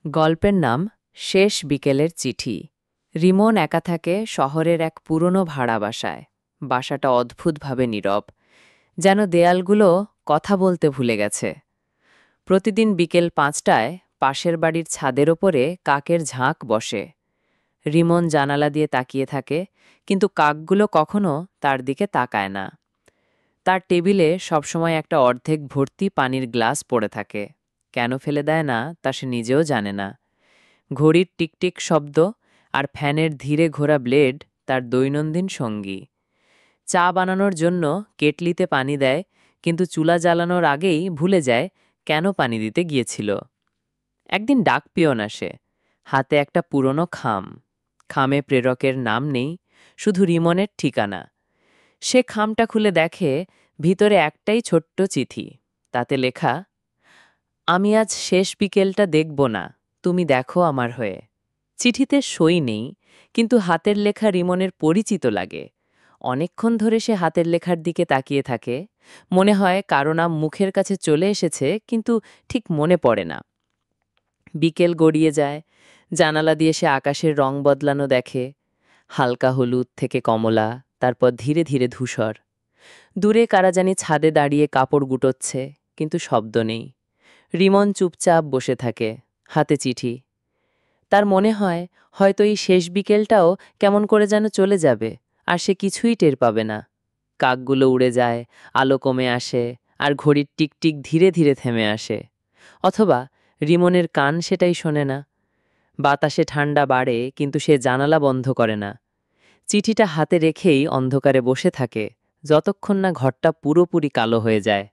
গল্পের নাম শেষ বিকেলের চিঠি। রিমন একা থাকে শহরের এক পুরনো ভাড়া বাসায়। বাসাটা অদ্ভুতভাবে নীরব, যেন দেয়ালগুলো কথা বলতে ভুলে গেছে। প্রতিদিন বিকেল 5টায় পাশের বাড়ির ছাদের ওপরে কাকের ঝাঁক বসে। রিমন জানালা দিয়ে তাকিয়ে থাকে, কিন্তু কাকগুলো কখনো তার দিকে তাকায় না। তার টেবিলে সবসময় একটা অর্ধেক ভর্তি পানির গ্লাস পড়ে থাকে। কেন ফেলে দেয় না তা সে নিজেও জানে না। ঘড়ির টিকটিক শব্দ আর ফ্যানের ধীরে ঘোরা ব্লেড তার দৈনন্দিন সঙ্গী। চা বানানোর জন্য কেটলিতে পানি দেয়, কিন্তু চুলা জ্বালানোর আগেই ভুলে যায় কেন পানি দিতে গিয়েছিল। একদিন ডাক পিয়ন আসে, হাতে একটা পুরনো খাম। খামে প্রেরকের নাম নেই, শুধু রিমনের ঠিকানা। সে খামটা খুলে দেখে ভিতরে একটাই ছোট্ট চিঠি। তাতে লেখা, আমি আজ শেষ বিকেলটা দেখব না, তুমি দেখো আমার হয়ে। চিঠিতে সই নেই, কিন্তু হাতের লেখা রিমনের পরিচিত লাগে। অনেকক্ষণ ধরে সে হাতের লেখার দিকে তাকিয়ে থাকে। মনে হয় কারো নাম মুখের কাছে চলে এসেছে, কিন্তু ঠিক মনে পড়ে না। বিকেল গড়িয়ে যায়, জানালা দিয়ে সে আকাশের রং বদলানো দেখে। হালকা হলুদ থেকে কমলা, তারপর ধীরে ধীরে ধূসর। দূরে কারা জানি ছাদে দাঁড়িয়ে কাপড় গুটোচ্ছে, কিন্তু শব্দ নেই। রিমন চুপচাপ বসে থাকে, হাতে চিঠি। তার মনে হয় হয়তো এই শেষ বিকেলটাও কেমন করে যেন চলে যাবে, আর সে কিছুই টের পাবে না। কাকগুলো উড়ে যায়, আলো কমে আসে, আর ঘড়ির টিকটিক ধীরে ধীরে থেমে আসে। অথবা রিমনের কান সেটাই শোনে না। বাতাসে ঠান্ডা বাড়ে, কিন্তু সে জানালা বন্ধ করে না। চিঠিটা হাতে রেখেই অন্ধকারে বসে থাকে, যতক্ষণ না ঘরটা পুরোপুরি কালো হয়ে যায়।